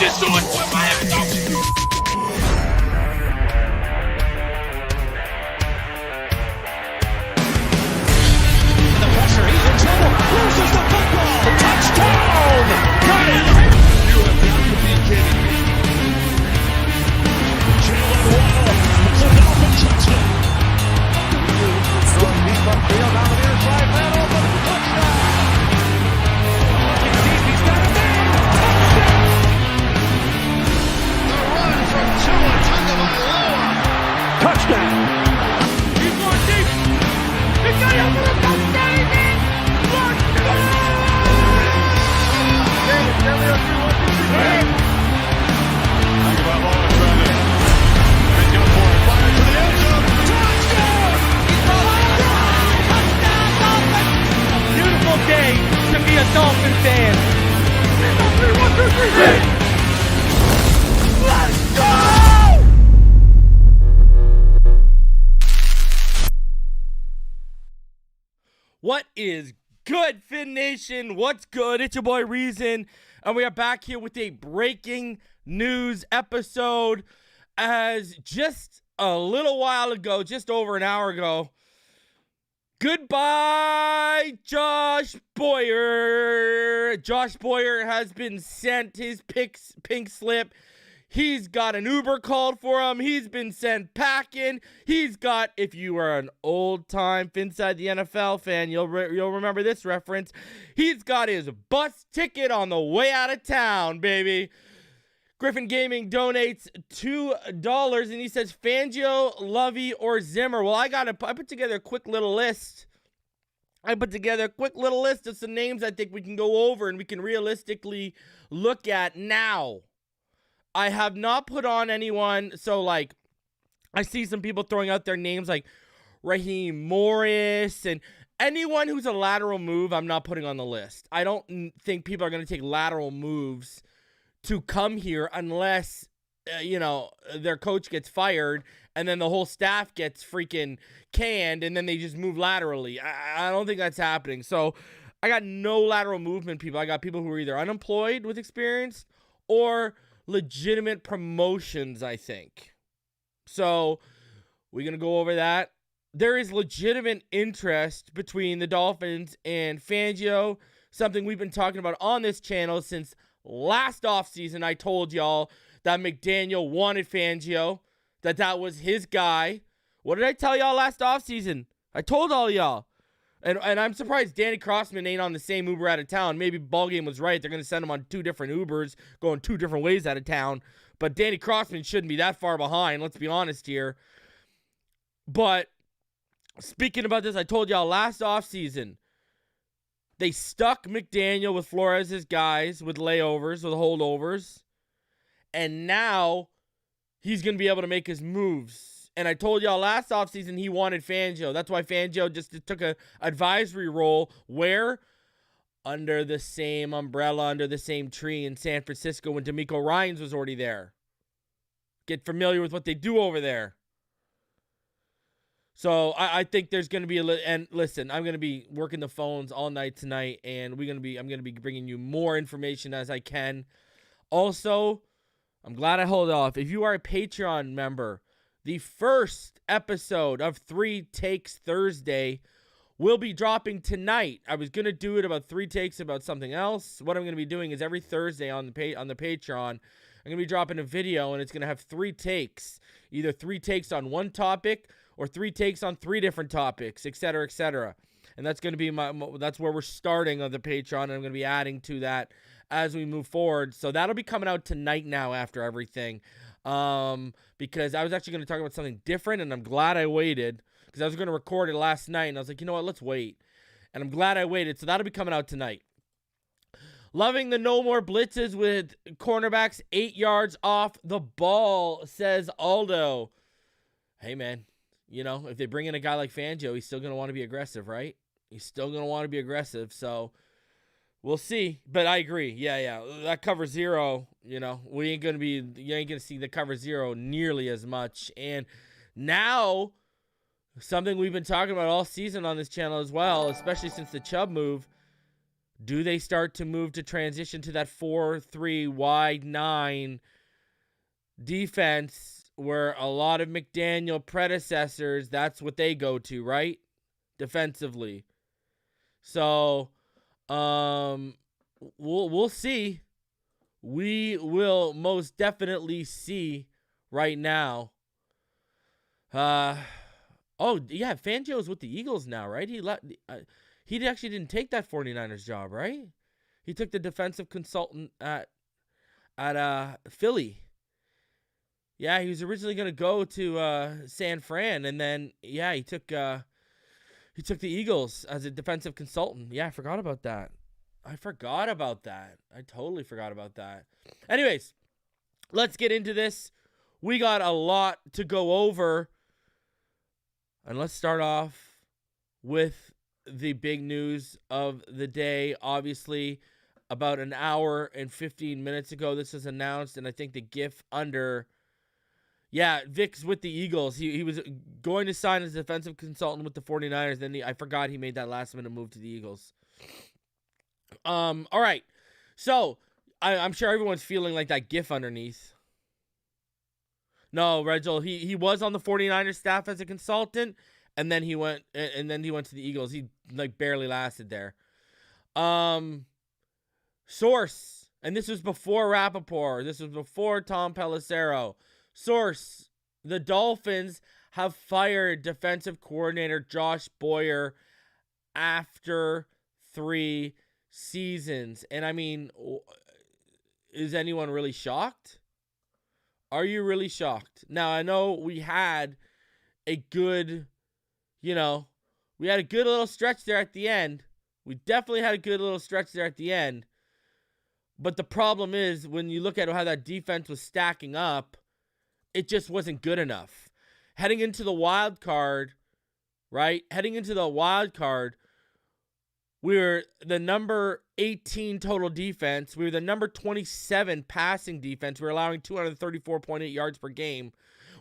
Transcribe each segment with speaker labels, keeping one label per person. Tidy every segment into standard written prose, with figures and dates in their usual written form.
Speaker 1: just doing what Miami Dolphins do.
Speaker 2: The pressure, he's in trouble. Loses the football. Touchdown! Got it!
Speaker 1: You have got to be kidding me.
Speaker 2: Jalen Waddle. It's a Dolphin touchdown. Throwing deep upfield on the near side. Man open. Touchdown! He's got a man. Touchdown!
Speaker 1: The run from Tagovailoa.
Speaker 2: Touchdown!
Speaker 1: He's going deep. He's got it for the touchdown. Tagovailoa trying to make up for it. Fire to the end zone. Touchdown!
Speaker 3: Beautiful day to be a Dolphin fan.
Speaker 1: 1, 2, 3, let's go!
Speaker 3: What is good, Fin Nation? What's good? It's your boy Reason, and we are back here with a breaking news episode. As just a little while ago, just over an hour ago, goodbye, Josh Boyer. Josh Boyer has been sent his pink slip. He's got an Uber called for him. He's been sent packing. He's got, if you are an old-time Phinside The NFL fan, you'll remember this reference. He's got his bus ticket on the way out of town, baby. Griffin Gaming donates $2, and he says, Fangio, Lovey, or Zimmer. Well, I put together a quick little list. Of some names I think we can go over and we can realistically look at now. I have not put on anyone, so, like, I see some people throwing out their names like Raheem Morris and anyone who's a lateral move, I'm not putting on the list. I don't think people are going to take lateral moves to come here unless, their coach gets fired and then the whole staff gets freaking canned and then they just move laterally. I don't think that's happening. So I got no lateral movement people. I got people who are either unemployed with experience or legitimate promotions, I think. So we're going to go over that. There is legitimate interest between the Dolphins and Fangio, something we've been talking about on this channel since last offseason. I told y'all that McDaniel wanted Fangio, that was his guy. What did I tell y'all last offseason? I told all y'all. And I'm surprised Danny Crossman ain't on the same Uber out of town. Maybe Ballgame was right. They're going to send him on 2 different Ubers, going 2 different ways out of town. But Danny Crossman shouldn't be that far behind. Let's be honest here. But speaking about this, I told y'all last offseason, they stuck McDaniel with Flores' guys with layovers, with holdovers. And now he's going to be able to make his moves. And I told y'all last offseason he wanted Fangio. That's why Fangio just took an advisory role where under the same umbrella, under the same tree in San Francisco when D'Amico Ryans was already there. Get familiar with what they do over there. So I think there's going to be and listen, I'm going to be working the phones all night tonight, and I'm going to be bringing you more information as I can. Also, I'm glad I hold off. If you are a Patreon member, the first episode of 3 Takes Thursday will be dropping tonight. I was going to do it about 3 takes about something else. What I'm going to be doing is every Thursday on the Patreon, I'm going to be dropping a video, and it's going to have 3 takes. Either 3 takes on one topic or 3 takes on 3 different topics, etc., etc. And that's going to be that's where we're starting on the Patreon, and I'm going to be adding to that as we move forward. So that'll be coming out tonight now after everything. Because I was actually going to talk about something different, and I'm glad I waited, because I was going to record it last night, and I was like, you know what, let's wait. And I'm glad I waited, so that'll be coming out tonight. Loving the no more blitzes with cornerbacks 8 yards off the ball, says Aldo. Hey, man, you know, if they bring in a guy like Fangio, he's still going to want to be aggressive, right? He's still going to want to be aggressive, so we'll see. But I agree. Yeah. That cover 0, you know, you ain't going to see the cover 0 nearly as much. And now, something we've been talking about all season on this channel as well, especially since the Chubb move, do they start to move to transition to that 4-3 wide 9 defense where a lot of McDaniel predecessors, that's what they go to, right? Defensively. So, we'll see. We will most definitely see right now. Oh yeah, Fangio's with the Eagles now, right? He actually didn't take that 49ers job, right? He took the defensive consultant at Philly. Yeah, he was originally going to go to San Fran, and then he took the Eagles as a defensive consultant. Yeah, I forgot about that. I totally forgot about that. Anyways, let's get into this. We got a lot to go over. And let's start off with the big news of the day. Obviously, about an hour and 15 minutes ago, this was announced, and I think the GIF under... Yeah, Vic's with the Eagles. He was going to sign as a defensive consultant with the 49ers. Then I forgot he made that last-minute move to the Eagles. All right. So, I'm sure everyone's feeling like that GIF underneath. No, Reginald, he was on the 49ers staff as a consultant, and then he went to the Eagles. He barely lasted there. Source, and this was before Rappaport. This was before Tom Pelissero. Source, the Dolphins have fired defensive coordinator Josh Boyer after 3 seasons. And I mean, is anyone really shocked? Are you really shocked? Now, I know we had a good, little stretch there at the end. We definitely had a good little stretch there at the end. But the problem is, when you look at how that defense was stacking up, it just wasn't good enough. Heading into the wild card, right? We were the number 18 total defense. We were the number 27 passing defense. We were allowing 234.8 yards per game.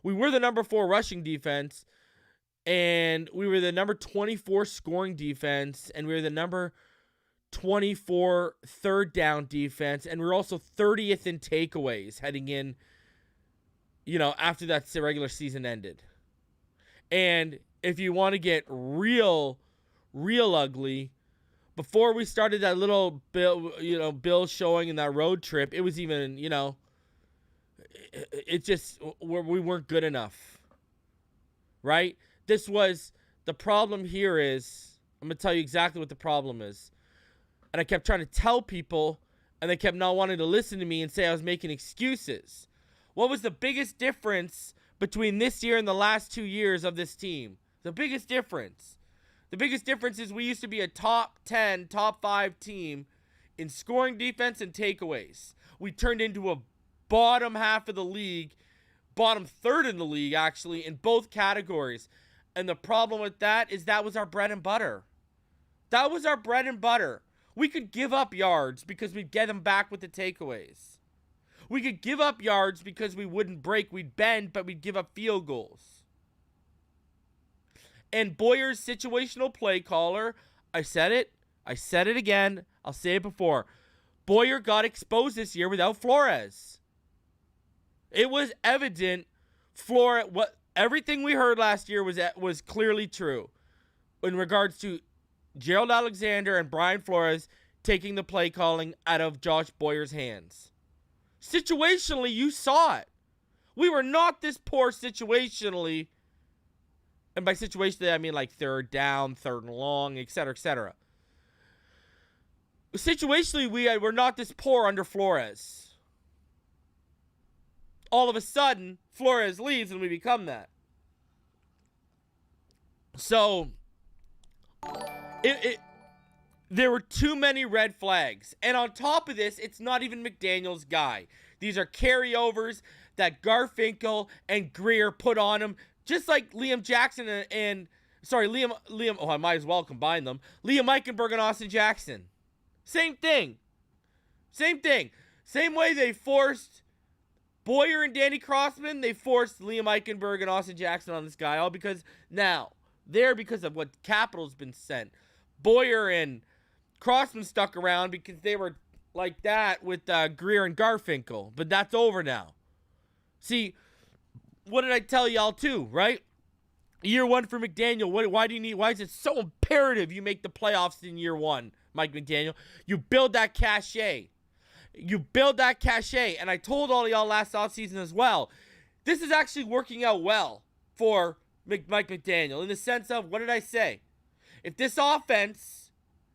Speaker 3: We were the number 4 rushing defense. And we were the number 24 scoring defense. And we were the number 24 third down defense. And we were also 30th in takeaways heading in, after that regular season ended. And if you want to get real ugly, before we started that little Bill showing in that road trip, it was even, it just, we weren't good enough, right? The problem here is, I'm going to tell you exactly what the problem is. And I kept trying to tell people, and they kept not wanting to listen to me and say I was making excuses. What was the biggest difference between this year and the last 2 years of this team? The biggest difference. The biggest difference is we used to be a top 10, top 5 team in scoring, defense, and takeaways. We turned into a bottom half of the league, bottom third in the league, actually, in both categories. And the problem with that is that was our bread and butter. That was our bread and butter. We could give up yards because we'd get them back with the takeaways. We could give up yards because we wouldn't break. We'd bend, but we'd give up field goals. And Boyer's situational play caller, I said it again, I'll say it before. Boyer got exposed this year without Flores. It was evident everything we heard last year was clearly true in regards to Gerald Alexander and Brian Flores taking the play calling out of Josh Boyer's hands. Situationally, you saw it. We were not this poor situationally. And by situationally, I mean like third down, third and long, etc., etc. Situationally, we were not this poor under Flores. All of a sudden, Flores leaves and we become that. So, there were too many red flags. And on top of this, it's not even McDaniel's guy. These are carryovers that Garfinkel and Greer put on him. Just like Liam Jackson Liam, I might as well combine them. Liam Eichenberg and Austin Jackson. Same thing. Same way they forced Boyer and Danny Crossman, they forced Liam Eichenberg and Austin Jackson on this guy. All because because of what capital's been sent. Boyer and Crossman stuck around because they were like that with Greer and Garfinkel. But that's over now. See, what did I tell y'all too, right? Year one for McDaniel. Why is it so imperative you make the playoffs in year one, Mike McDaniel? You build that cachet. And I told all of y'all last offseason as well. This is actually working out well for Mike McDaniel in the sense of, what did I say? If this offense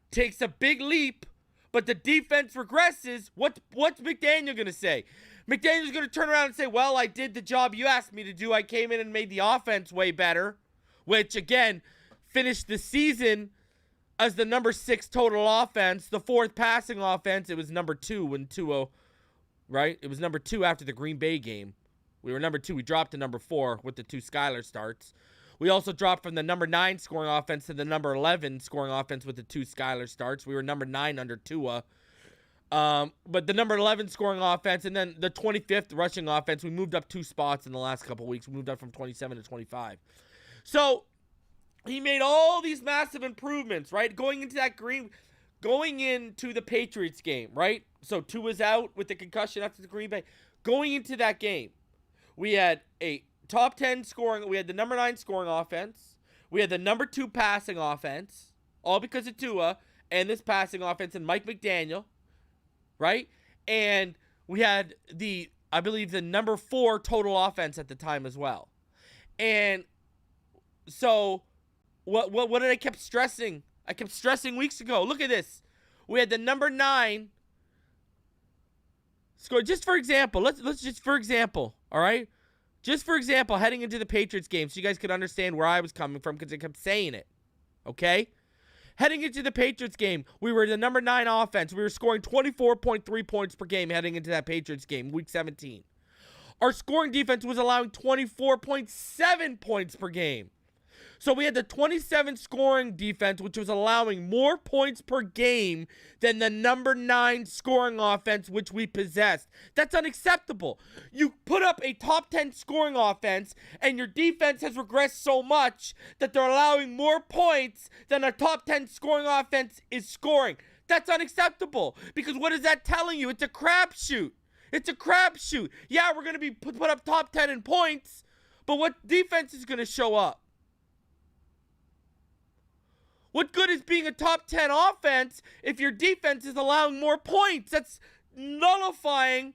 Speaker 3: takes a big leap, but the defense regresses, what's McDaniel going to say? McDaniel's going to turn around and say, well, I did the job you asked me to do. I came in and made the offense way better, which, again, finished the season as the number 6 total offense, the 4th passing offense. It was number 2 when 2-0, right? It was number 2 after the Green Bay game. We were number 2. We dropped to number 4 with the 2 Skyler starts. We also dropped from the number 9 scoring offense to the number 11 scoring offense with the 2 Skyler starts. We were number 9 under Tua. But the number 11 scoring offense and then the 25th rushing offense, we moved up 2 spots in the last couple weeks. We moved up from 27 to 25. So he made all these massive improvements, right? Going into the Patriots game, right? So Tua's out with the concussion after the Green Bay. Going into that game, we had a top 10 scoring. We had the number 9 scoring offense. We had the number 2 passing offense, all because of Tua and this passing offense and Mike McDaniel. Right? And we had I believe the number 4 total offense at the time as well. And so what did I kept stressing? I kept stressing weeks ago. Look at this. We had the number 9 score. Just for example, let's just for example, all right? Just for example, heading into the Patriots game so you guys could understand where I was coming from because I kept saying it. Okay? Heading into the Patriots game, we were the number 9 offense. We were scoring 24.3 points per game heading into that Patriots game, week 17. Our scoring defense was allowing 24.7 points per game. So we had the 27 scoring defense, which was allowing more points per game than the number 9 scoring offense, which we possessed. That's unacceptable. You put up a top 10 scoring offense, and your defense has regressed so much that they're allowing more points than a top 10 scoring offense is scoring. That's unacceptable. Because what is that telling you? It's a crapshoot. It's a crapshoot. Yeah, we're going to be put up top 10 in points, but what defense is going to show up? What good is being a top 10 offense if your defense is allowing more points? That's nullifying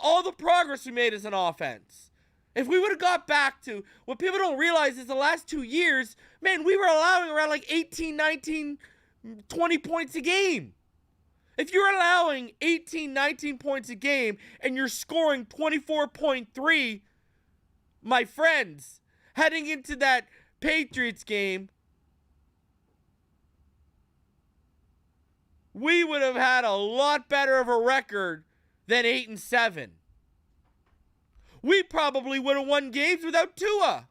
Speaker 3: all the progress we made as an offense. If we would have got back to what people don't realize is the last 2 years, man, we were allowing around like 18, 19, 20 points a game. If you're allowing 18, 19 points a game and you're scoring 24.3, my friends, heading into that Patriots game, we would have had a lot better of a record than 8-7. We probably would have won games without Tua.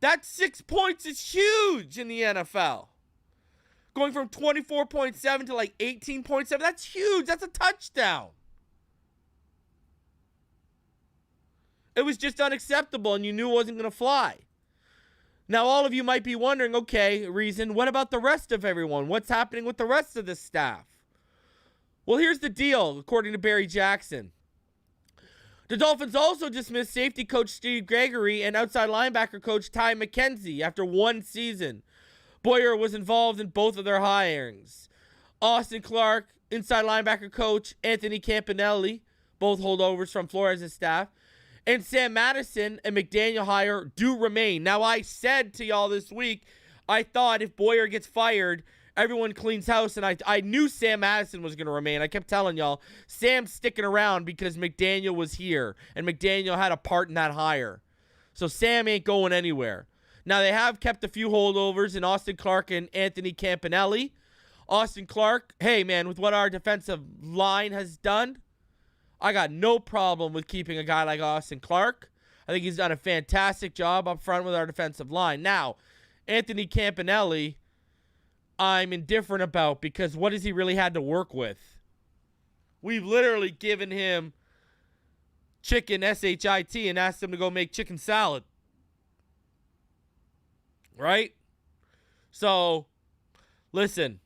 Speaker 3: That 6 points is huge in the NFL. Going from 24.7 to like 18.7, that's huge. That's a touchdown. It was just unacceptable, and you knew it wasn't going to fly. Now, all of you might be wondering, okay, Reason, what about the rest of everyone? What's happening with the rest of the staff? Well, here's the deal, according to Barry Jackson. The Dolphins also dismissed safety coach Steve Gregory and outside linebacker coach Ty McKenzie after 1 season. Boyer was involved in both of their hirings. Austin Clark, inside linebacker coach Anthony Campanelli, both holdovers from Flores' staff, and Sam Madison and McDaniel hire do remain. Now, I said to y'all this week, I thought if Boyer gets fired, everyone cleans house, and I knew Sam Madison was going to remain. I kept telling y'all, Sam's sticking around because McDaniel was here, and McDaniel had a part in that hire. So Sam ain't going anywhere. Now, they have kept a few holdovers in Austin Clark and Anthony Campanelli. Austin Clark, hey, man, with what our defensive line has done, I got no problem with keeping a guy like Austin Clark. I think he's done a fantastic job up front with our defensive line. Now, Anthony Campanelli, I'm indifferent about because what has he really had to work with? We've literally given him chicken, S-H-I-T, and asked him to go make chicken salad. Right? So, listen.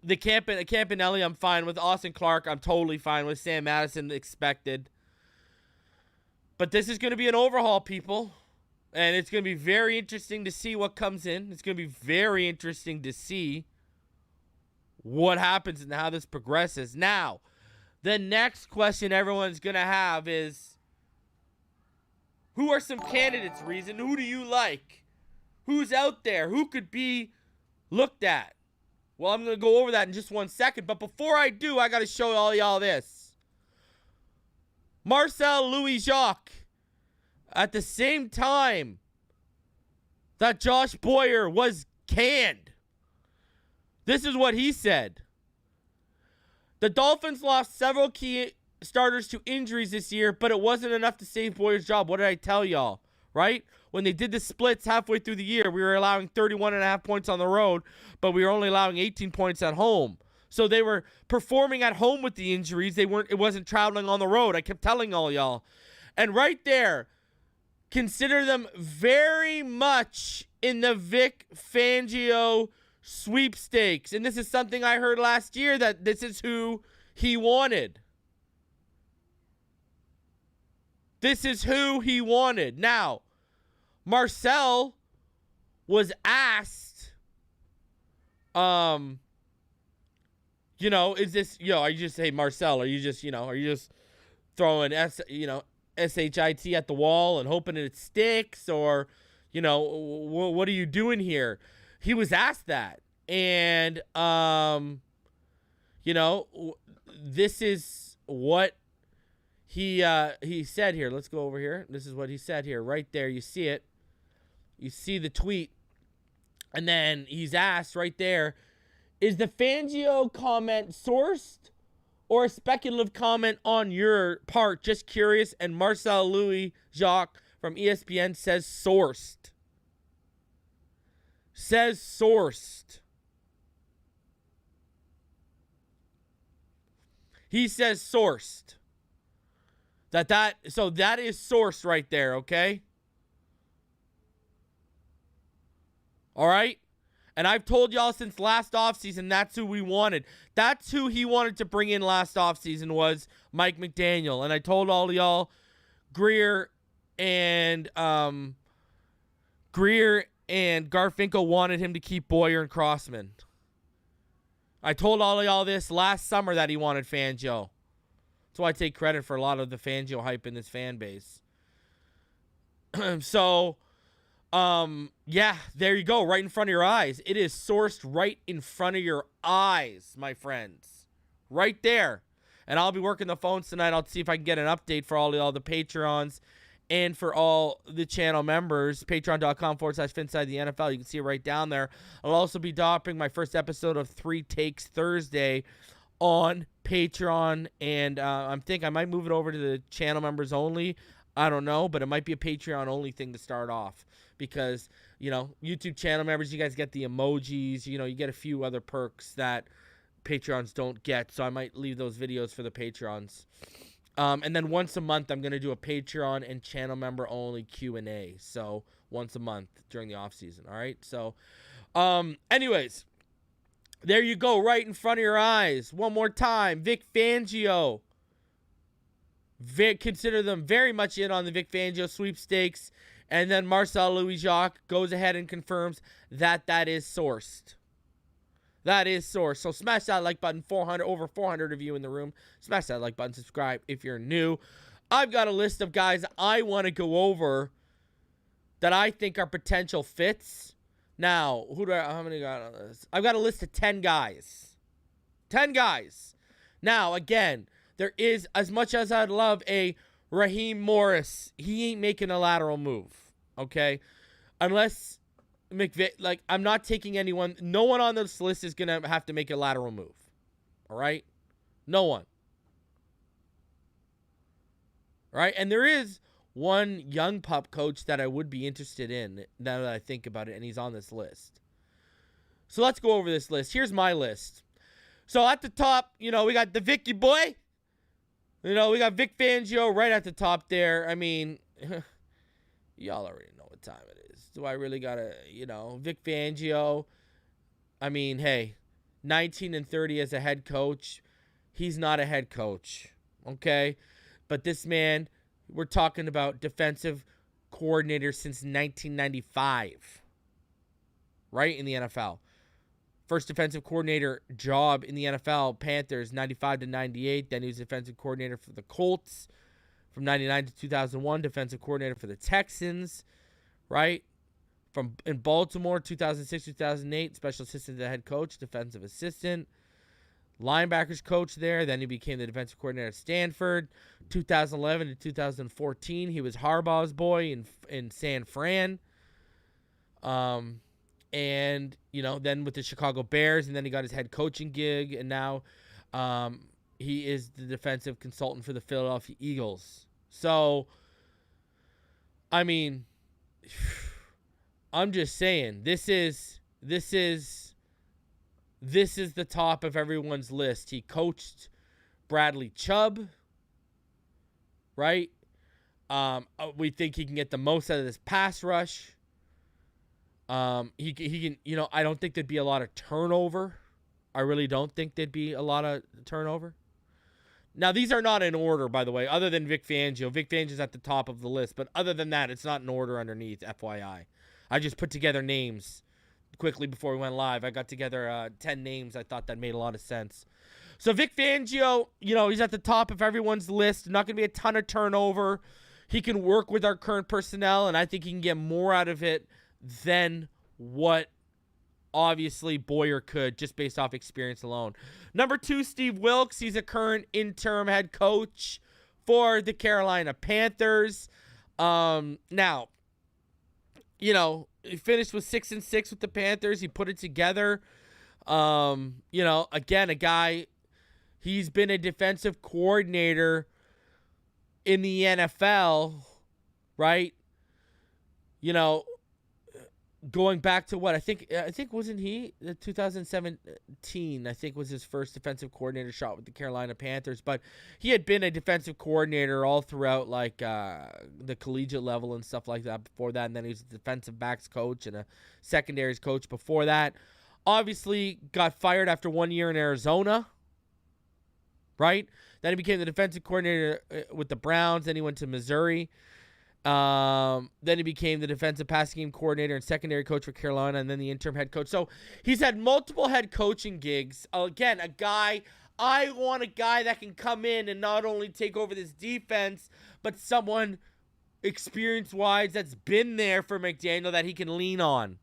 Speaker 3: The Campanelli, I'm fine with. Austin Clark, I'm totally fine with. Sam Madison, expected. But this is going to be an overhaul, people. And it's going to be very interesting to see what comes in. It's going to be very interesting to see what happens and how this progresses. Now, the next question everyone's going to have is, who are some candidates, Reason? Who do you like? Who's out there? Who could be looked at? Well, I'm going to go over that in just 1 second. But before I do, I got to show all y'all this. Marcel Louis-Jacques, at the same time that Josh Boyer was canned, this is what he said. The Dolphins lost several key starters to injuries this year, but it wasn't enough to save Boyer's job. What did I tell y'all? Right? When they did the splits halfway through the year, we were allowing 31.5 points on the road, but we were only allowing 18 points at home. So they were performing at home with the injuries. It wasn't traveling on the road. I kept telling all y'all. And right there, consider them very much in the Vic Fangio sweepstakes. And this is something I heard last year, that this is who he wanted. This is who he wanted. Now, Marcel was asked, is this, are you just, hey, Marcel, are you just throwing, S-H-I-T at the wall and hoping it sticks? Or, what are you doing here? He was asked that. And, this is what he said here. Let's go over here. This is what he said here. Right there. You see it. You see the tweet. And then he's asked right there, is the Fangio comment sourced or a speculative comment on your part? Just curious. And Marcel Louis-Jacques from ESPN says sourced. Says sourced. He says sourced. So that is sourced right there, okay? All right? And I've told y'all since last offseason, that's who we wanted. That's who he wanted to bring in last offseason was Mike McDaniel. And I told all of y'all Greer and Garfinkel wanted him to keep Boyer and Crossman. I told all of y'all this last summer that he wanted Fangio. That's why I take credit for a lot of the Fangio hype in this fan base. So, yeah, there you go, right in front of your eyes. It is sourced right in front of your eyes, my friends. Right there. And I'll be working the phones tonight. I'll see if I can get an update for all the Patreons and for all the channel members. Patreon.com/Phinside The NFL. You can see it right down there. I'll also be dropping my first episode of 3 Takes Thursday on Patreon. And I think I might move it over to the channel members only. I don't know, but it might be a Patreon only thing to start off because, YouTube channel members, you guys get the emojis, you get a few other perks that Patreons don't get. So I might leave those videos for the Patreons. And then once a month, I'm going to do a Patreon and channel member only Q&A. So once a month during the off season. All right. So, anyways, there you go. Right in front of your eyes. One more time. Vic Fangio. Consider them very much in on the Vic Fangio sweepstakes. And then Marcel Louis-Jacques goes ahead and confirms that is sourced. That is sourced. So smash that like button. Over 400 of you in the room. Smash that like button. Subscribe if you're new. I've got a list of guys I want to go over that I think are potential fits. Now, how many got on this? I've got a list of 10 guys. 10 guys. Now, again, there is, as much as I'd love a Raheem Morris, he ain't making a lateral move, okay? Unless I'm not taking anyone. No one on this list is going to have to make a lateral move, all right? No one. All right? And there is one young pup coach that I would be interested in now that I think about it, and he's on this list. So let's go over this list. Here's my list. So at the top, we got the Vicky boy. We got Vic Fangio right at the top there. I mean, y'all already know what time it is. Do I really got to, Vic Fangio? I mean, hey, 19-30 as a head coach. He's not a head coach, okay? But this man, we're talking about defensive coordinator since 1995, right, in the NFL. First defensive coordinator job in the NFL, Panthers, 95-98. Then he was defensive coordinator for the Colts from 99 to 2001. Defensive coordinator for the Texans, right? In Baltimore, 2006-2008. Special assistant to the head coach, defensive assistant. Linebackers coach there. Then he became the defensive coordinator at Stanford. 2011 to 2014, he was Harbaugh's boy in San Fran. And, then with the Chicago Bears, and then he got his head coaching gig, and now he is the defensive consultant for the Philadelphia Eagles. So, I mean, I'm just saying, this is the top of everyone's list. He coached Bradley Chubb, right? We think he can get the most out of this pass rush. He can, I don't think there'd be a lot of turnover. I really don't think there'd be a lot of turnover. Now, these are not in order, by the way, other than Vic Fangio. Vic Fangio's at the top of the list, but other than that, it's not in order underneath, FYI. I just put together names quickly before we went live. I got together 10 names. I thought that made a lot of sense. So Vic Fangio, he's at the top of everyone's list. Not going to be a ton of turnover. He can work with our current personnel, and I think he can get more out of it than what obviously Boyer could just based off experience alone. Number 2, Steve Wilks. He's a current interim head coach for the Carolina Panthers. Now, he finished with 6-6 with the Panthers. He put it together. Again, a guy, he's been a defensive coordinator in the NFL, right? going back to what I think wasn't he the 2017? I think was his first defensive coordinator shot with the Carolina Panthers. But he had been a defensive coordinator all throughout like the collegiate level and stuff like that before that, and then he was a defensive backs coach and a secondaries coach before that. Obviously, got fired after 1 year in Arizona. Right? Then he became the defensive coordinator with the Browns. Then he went to Missouri. Then he became the defensive passing game coordinator and secondary coach for Carolina, and then the interim head coach. So he's had multiple head coaching gigs. Again, I want a guy that can come in and not only take over this defense, but someone experience-wise that's been there for McDaniel that he can lean on.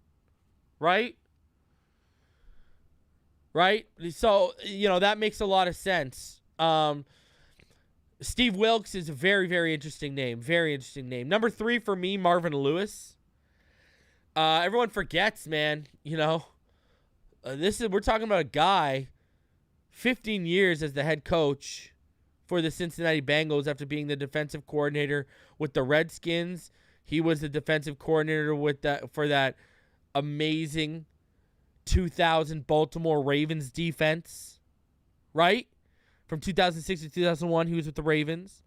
Speaker 3: Right? Right? So, that makes a lot of sense. Steve Wilks is a very, very interesting name. Very interesting name. Number 3 for me, Marvin Lewis. Everyone forgets, man. We're talking about a guy, 15 years as the head coach for the Cincinnati Bengals after being the defensive coordinator with the Redskins. He was the defensive coordinator for that amazing 2000 Baltimore Ravens defense, right? From 2006 to 2001, he was with the Ravens.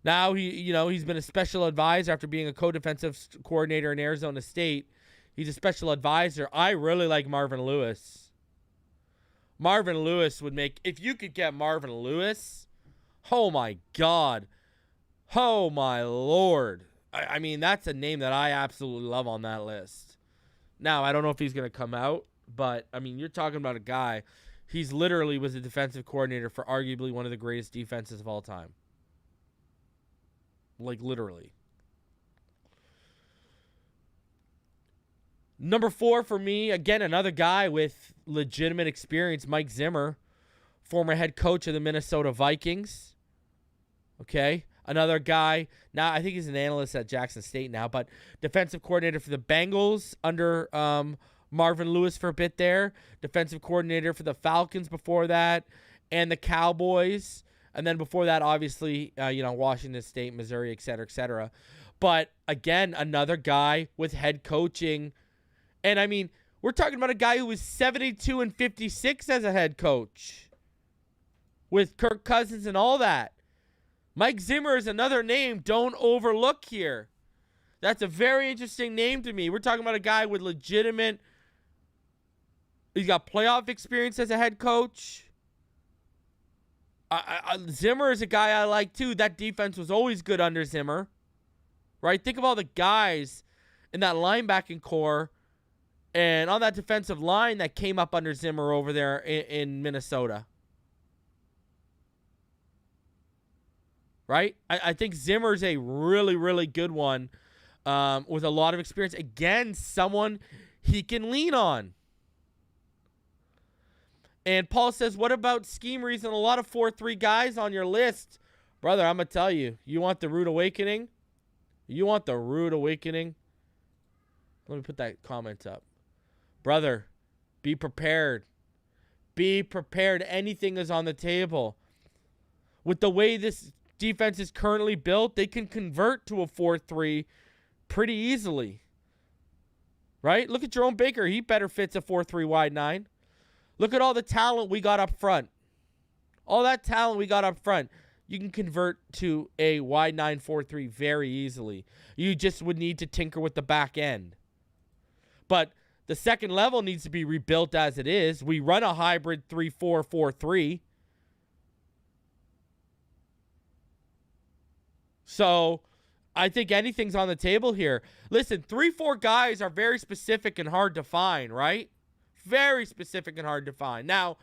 Speaker 3: Now he's been a special advisor after being a co-defensive coordinator in Arizona State. He's a special advisor. I really like Marvin Lewis. Marvin Lewis would make, if you could get Marvin Lewis, oh my God. Oh my Lord. I mean, that's a name that I absolutely love on that list. Now, I don't know if he's going to come out, but I mean, you're talking about a guy. He's literally was a defensive coordinator for arguably one of the greatest defenses of all time. Like, literally. Number 4 for me, again, another guy with legitimate experience, Mike Zimmer, former head coach of the Minnesota Vikings. Okay. Another guy, now I think he's an analyst at Jackson State now, but defensive coordinator for the Bengals under Marvin Lewis for a bit there. Defensive coordinator for the Falcons before that, and the Cowboys. And then before that, obviously, Washington State, Missouri, et cetera, et cetera. But again, another guy with head coaching. And I mean, we're talking about a guy who was 72-56 as a head coach with Kirk Cousins and all that. Mike Zimmer is another name don't overlook here. That's a very interesting name to me. We're talking about a guy with legitimate, he's got playoff experience as a head coach. Zimmer is a guy I like too. That defense was always good under Zimmer. Right? Think of all the guys in that linebacking core and on that defensive line that came up under Zimmer over there in Minnesota. Right? I think Zimmer's a really, really good one with a lot of experience. Again, someone he can lean on. And Paul says, what about schemers and a lot of 4-3 guys on your list? Brother, I'm going to tell you, you want the rude awakening? You want the rude awakening? Let me put that comment up. Brother, be prepared. Be prepared. Anything is on the table. With the way this defense is currently built, they can convert to a 4-3 pretty easily. Right? Look at Jerome Baker. He better fits a 4-3 wide 9. Look at all the talent we got up front. All that talent we got up front. You can convert to a wide 9 4-3 very easily. You just would need to tinker with the back end. But the second level needs to be rebuilt as it is. We run a hybrid 3-4, 4-3. So I think anything's on the table here. Listen, 3-4 guys are very specific and hard to find, right? Very specific and hard to find. Now,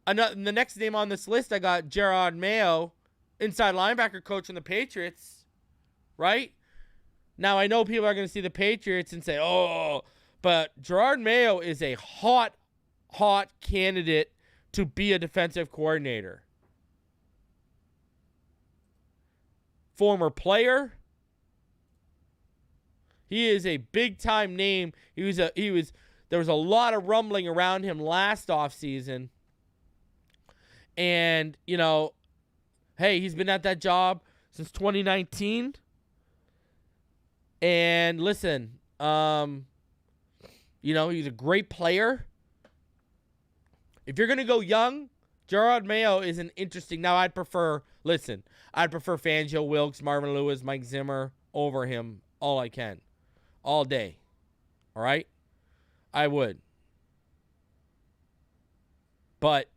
Speaker 3: the next name on this list, I got Gerard Mayo, inside linebacker coach in the Patriots, right? Now, I know people are going to see the Patriots and say, oh, but Gerard Mayo is a hot candidate to be a defensive coordinator. Former player. He is a big-time name. There was a lot of rumbling around him last offseason. And, hey, he's been at that job since 2019. And listen, You know, he's a great player. If you're going to go young, Gerard Mayo is an interesting. Now, I'd prefer Fangio, Wilkes, Marvin Lewis, Mike Zimmer over him all I can. All day. All right? I would. But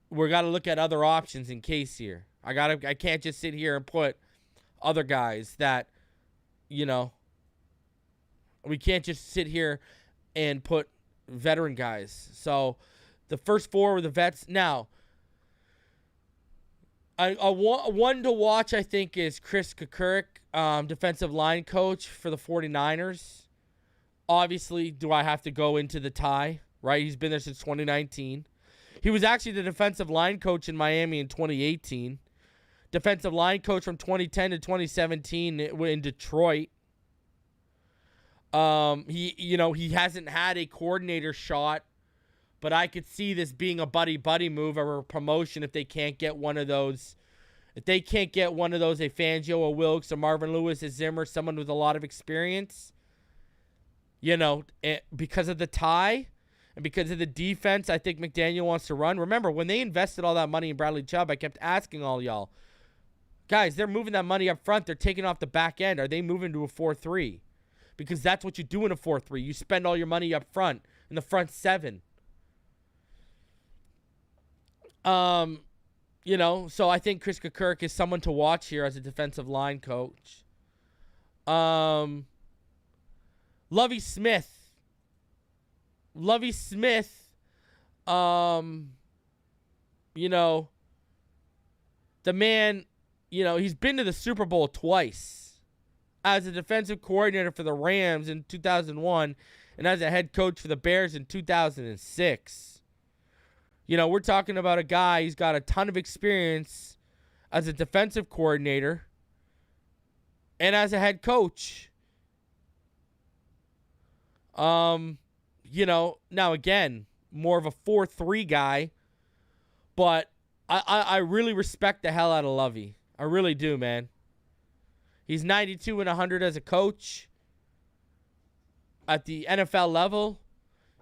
Speaker 3: we're got to look at other options in case here. I can't just sit here and put other guys that, you know, we can't just sit here and put veteran guys. So the first four were the vets. Now, one to watch, I think, is Chris Kukurik, defensive line coach for the 49ers. Obviously, do I have to go into the tie, right? He's been there since 2019. He was actually the defensive line coach in Miami in 2018. Defensive line coach from 2010 to 2017 in Detroit. He hasn't had a coordinator shot, but I could see this being a buddy move or a promotion if they can't get one of those. If they can't get one of those, a Fangio, a Wilkes, a Marvin Lewis, a Zimmer, someone with a lot of experience, because of the tie and because of the defense I think McDaniel wants to run. Remember, when they invested all that money in Bradley Chubb, I kept asking all y'all, guys, they're moving that money up front. They're taking off the back end. Are they moving to a 4-3? Because that's what you do in a 4-3. You spend all your money up front in the front seven. So I think Chris Kukurik is someone to watch here as a defensive line coach. Lovie Smith. The man, he's been to the Super Bowl twice as a defensive coordinator for the Rams in 2001 and as a head coach for the Bears in 2006. We're talking about a guy who's got a ton of experience as a defensive coordinator and as a head coach. Now again, more of a 4-3 guy, but I really respect the hell out of Lovie. I really do, man. He's 92 and 100 as a coach at the NFL level.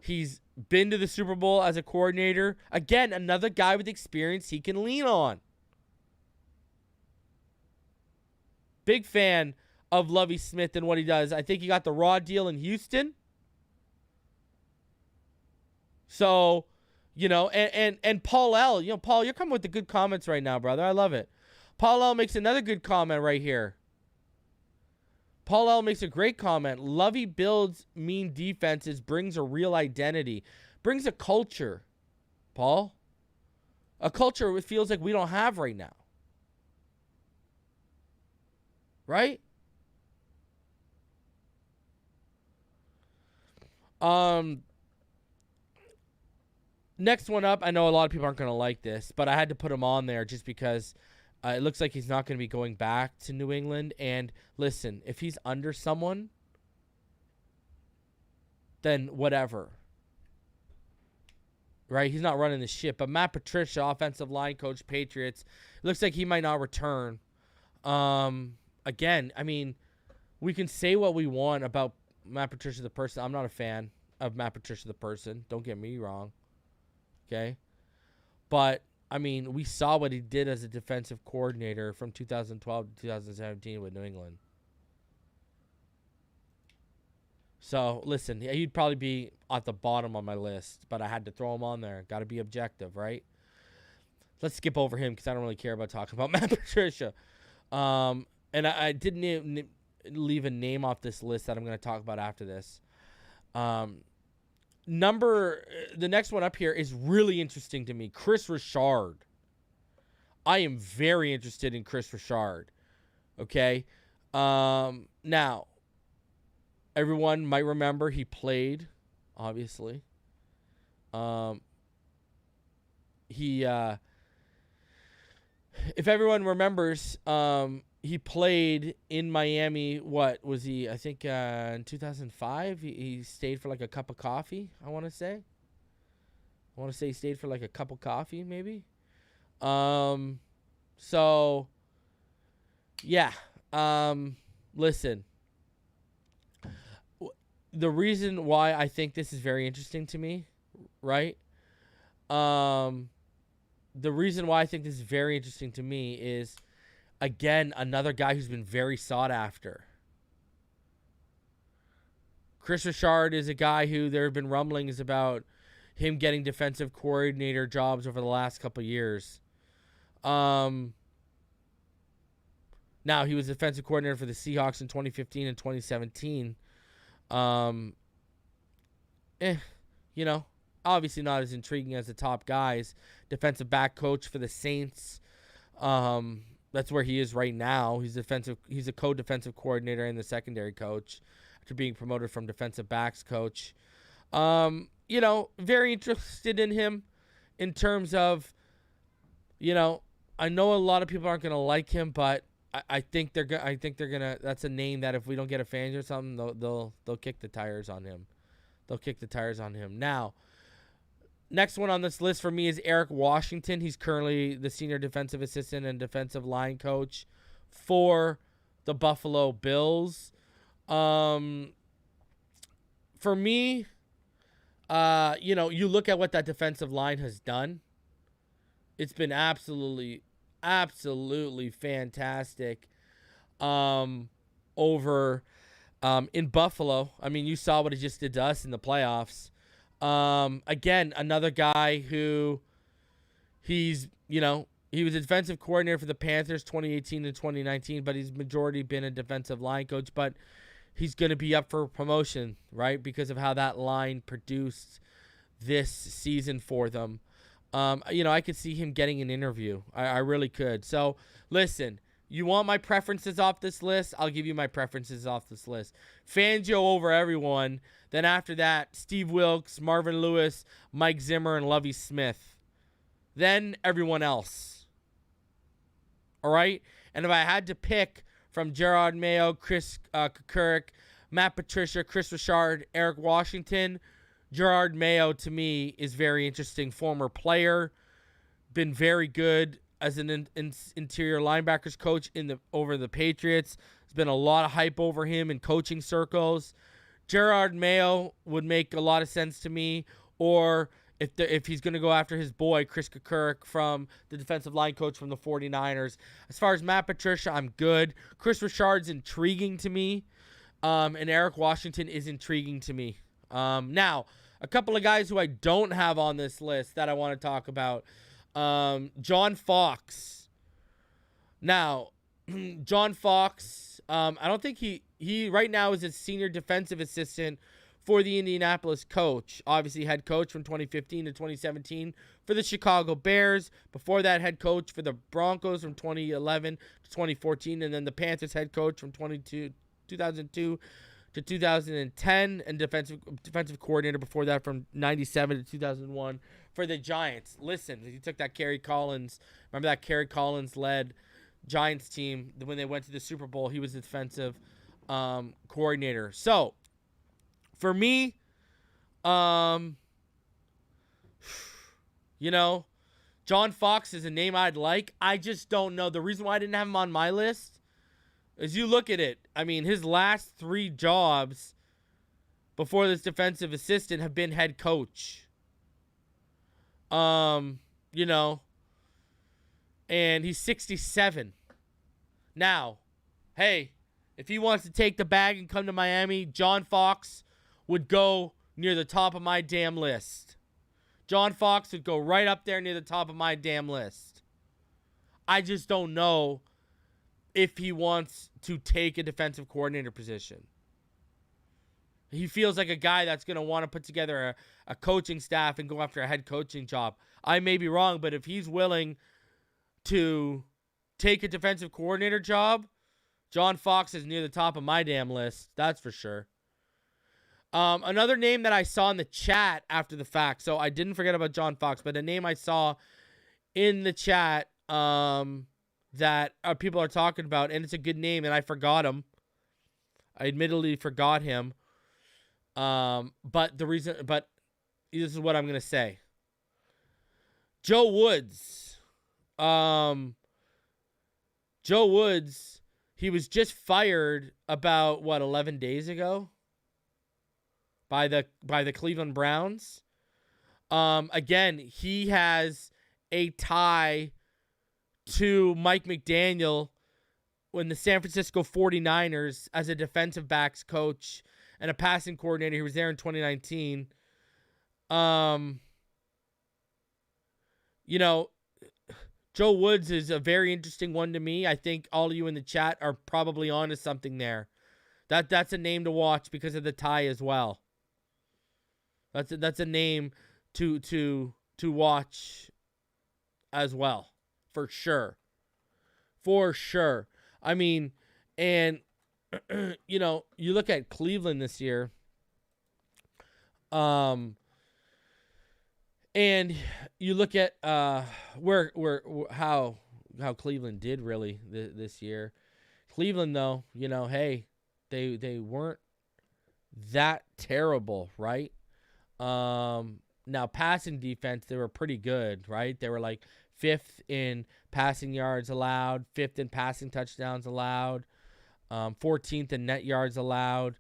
Speaker 3: He's been to the Super Bowl as a coordinator. Again, another guy with experience he can lean on. Big fan of Lovie Smith and what he does. I think he got the raw deal in Houston. So, and Paul L. Paul, you're coming with the good comments right now, brother. I love it. Paul L. makes another good comment right here. Paul L. makes a great comment. Lovie builds mean defenses, brings a real identity, brings a culture, Paul. A culture it feels like we don't have right now. Right? Next one up, I know a lot of people aren't going to like this, but I had to put him on there just because it looks like he's not going to be going back to New England. And listen, if he's under someone, then whatever. Right? He's not running the ship. But Matt Patricia, offensive line coach, Patriots, looks like he might not return. Again, I mean, we can say what we want about Matt Patricia the person. I'm not a fan of Matt Patricia the person. Don't get me wrong. Okay? But, I mean, we saw what he did as a defensive coordinator from 2012 to 2017 with New England. So, listen, he'd probably be at the bottom on my list, but I had to throw him on there. Got to be objective, right? Let's skip over him because I don't really care about talking about Matt Patricia. And I didn't leave a name off this list that I'm going to talk about after this. The next one up here is really interesting to me. Chris Richard. I am very interested in Chris Richard. Okay? Now, everyone might remember he played, obviously. If everyone remembers, he played in Miami. What was he? I think in 2005. He stayed for like a cup of coffee. I want to say he stayed for like a cup of coffee, maybe. So yeah. Listen. the reason why I think this is very interesting to me, right? The reason why I think this is very interesting to me is, again, another guy who's been very sought after. Chris Richard is a guy who there have been rumblings about him getting defensive coordinator jobs over the last couple of years. Now, he was defensive coordinator for the Seahawks in 2015 and 2017. Obviously not as intriguing as the top guys. Defensive back coach for the Saints. That's where he is right now. He's a co-defensive coordinator and the secondary coach after being promoted from defensive backs coach. Very interested in him in terms of, I know a lot of people aren't going to like him, but I think they're gonna. That's a name that if we don't get a Fangio or something, they'll kick the tires on him. They'll kick the tires on him. Now, next one on this list for me is Eric Washington. He's currently the senior defensive assistant and defensive line coach for the Buffalo Bills. For me, you look at what that defensive line has done. It's been absolutely fantastic over in Buffalo. I mean, you saw what he just did to us in the playoffs. Again, another guy who he was a defensive coordinator for the Panthers 2018 and 2019, but he's majority been a defensive line coach, but he's going to be up for promotion, right? Because of how that line produced this season for them. I could see him getting an interview. I really could. So, listen, you want my preferences off this list? I'll give you my preferences off this list. Fangio over everyone. Then after that, Steve Wilkes, Marvin Lewis, Mike Zimmer, and Lovie Smith. Then everyone else. All right? And if I had to pick from Gerard Mayo, Chris Kukurik, Matt Patricia, Chris Richard, Eric Washington, Gerard Mayo, to me, is very interesting. Former player, been very good as an interior linebackers coach over the Patriots. There's been a lot of hype over him in coaching circles. Gerard Mayo would make a lot of sense to me. Or if he's going to go after his boy, Chris Kukurik, from the defensive line coach from the 49ers. As far as Matt Patricia, I'm good. Chris Richard's intriguing to me. And Eric Washington is intriguing to me. Now, a couple of guys who I don't have on this list that I want to talk about. John Fox. Now, John Fox, I don't think he right now is a senior defensive assistant for the Indianapolis coach. Obviously, head coach from 2015 to 2017 for the Chicago Bears. Before that, head coach for the Broncos from 2011 to 2014. And then the Panthers head coach from 2002 to 2010, and defensive coordinator before that from 97 to 2001 for the Giants. Listen, he took that Kerry Collins. Remember that Kerry Collins-led Giants team when they went to the Super Bowl? He was the defensive coordinator. So, for me, John Fox is a name I'd like. I just don't know. The reason why I didn't have him on my list, as you look at it, I mean, his last 3 jobs before this defensive assistant have been head coach. And he's 67. Now, hey, if he wants to take the bag and come to Miami, John Fox would go near the top of my damn list. John Fox would go right up there near the top of my damn list. I just don't know if he wants to take a defensive coordinator position. He feels like a guy that's going to want to put together a coaching staff and go after a head coaching job. I may be wrong, but if he's willing to take a defensive coordinator job, John Fox is near the top of my damn list. That's for sure. Another name that I saw in the chat after the fact, so I didn't forget about John Fox, but a name I saw in the chat that people are talking about, and it's a good name, and I forgot him. I admittedly forgot him. But this is what I'm going to say. Joe Woods. Joe Woods, he was just fired about, 11 days ago? by the Cleveland Browns. Again, he has a tie to Mike McDaniel when the San Francisco 49ers as a defensive backs coach and a passing coordinator. He was there in 2019. Joe Woods is a very interesting one to me. I think all of you in the chat are probably onto something there. That's a name to watch because of the tie as well. That's a name to watch as well, for sure. For sure. I mean, and you look at Cleveland this year. And you look at where how Cleveland did really this year. Cleveland, though, hey, they weren't that terrible, right? Now passing defense, they were pretty good, right? They were like 5th in passing yards allowed, 5th in passing touchdowns allowed, 14th in net yards allowed.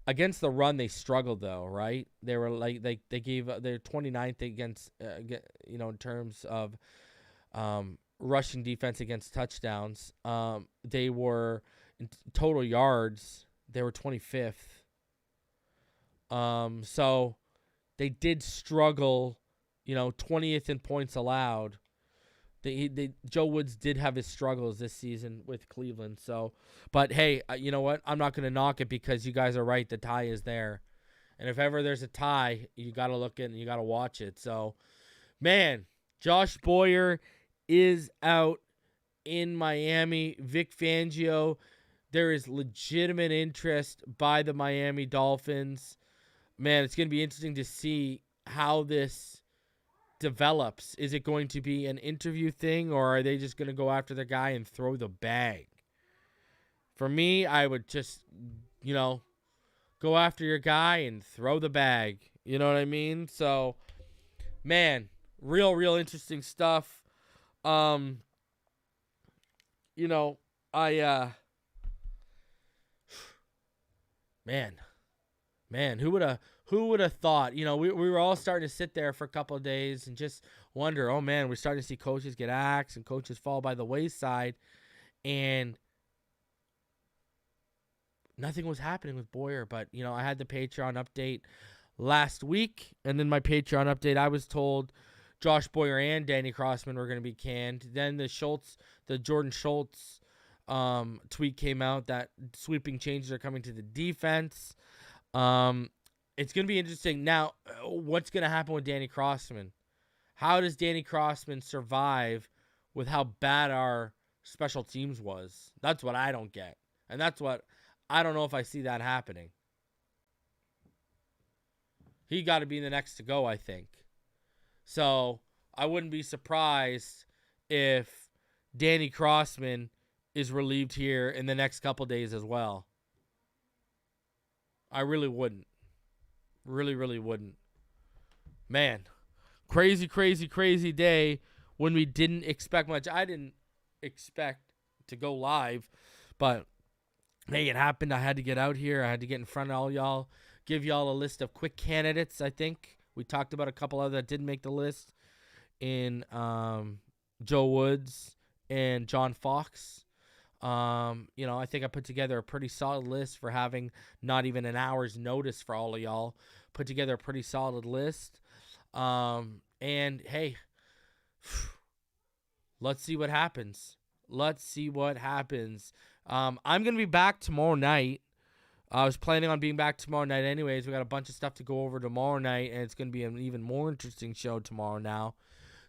Speaker 3: Against the run, they struggled though, right? They were like they're 29th against in terms of rushing defense against touchdowns. They were in total yards, they were 25th. So they did struggle, 20th in points allowed. Joe Woods did have his struggles this season with Cleveland. So, but hey, you know what? I'm not going to knock it because you guys are right. The tie is there. And if ever there's a tie, you got to look in and you got to watch it. So, man, Josh Boyer is out in Miami. Vic Fangio, there is legitimate interest by the Miami Dolphins. Man, it's going to be interesting to see how this develops. Is it going to be an interview thing, or are they just going to go after the guy and throw the bag? For me, I would just, go after your guy and throw the bag. You know what I mean? So, man, real interesting stuff. Man, who would have thought? We were all starting to sit there for a couple of days and just wonder, oh man, we're starting to see coaches get axed and coaches fall by the wayside, and nothing was happening with Boyer. But I had the Patreon update last week, and then my Patreon update, I was told Josh Boyer and Danny Crossman were going to be canned. Then the Jordan Schultz tweet came out that sweeping changes are coming to the defense. It's going to be interesting. Now, what's going to happen with Danny Crossman? How does Danny Crossman survive with how bad our special teams was? That's what I don't get. And that's what I don't know if I see that happening. He got to be the next to go, I think. So I wouldn't be surprised if Danny Crossman is relieved here in the next couple days as well. I really wouldn't. Really wouldn't. Man, crazy day when we didn't expect much. I didn't expect to go live, but hey, it happened. I had to get out here. I had to get in front of all y'all, give y'all a list of quick candidates. I think we talked about a couple other that didn't make the list in Joe Woods and John Fox. I think I put together a pretty solid list for having not even an hour's notice for all of y'all. Put together a pretty solid list. And hey, let's see what happens. I'm going to be back tomorrow night. I was planning on being back tomorrow night anyways. We got a bunch of stuff to go over tomorrow night, and it's going to be an even more interesting show tomorrow now.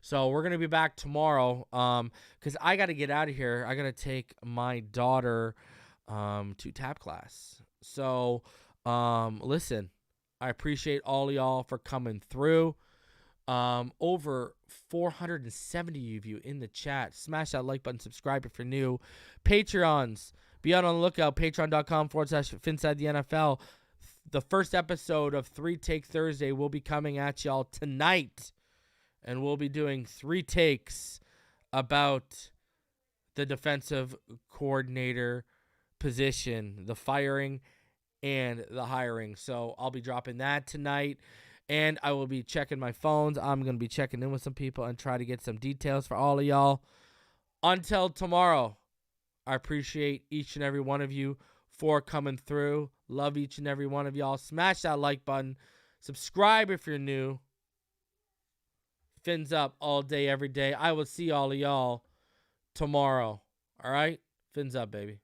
Speaker 3: So we're going to be back tomorrow because I got to get out of here. I got to take my daughter to tap class. So, listen, I appreciate all y'all for coming through. Over 470 of you in the chat. Smash that like button, subscribe if you're new. Patreons, be out on the lookout. Patreon.com/Phinside The NFL. The first episode of 3 Take Thursday will be coming at y'all tonight. And we'll be doing 3 takes about the defensive coordinator position, the firing and the hiring. So I'll be dropping that tonight, and I will be checking my phones. I'm going to be checking in with some people and try to get some details for all of y'all. Until tomorrow, I appreciate each and every one of you for coming through. Love each and every one of y'all. Smash that like button. Subscribe if you're new. Fins up all day, every day. I will see all of y'all tomorrow. All right? Fins up, baby.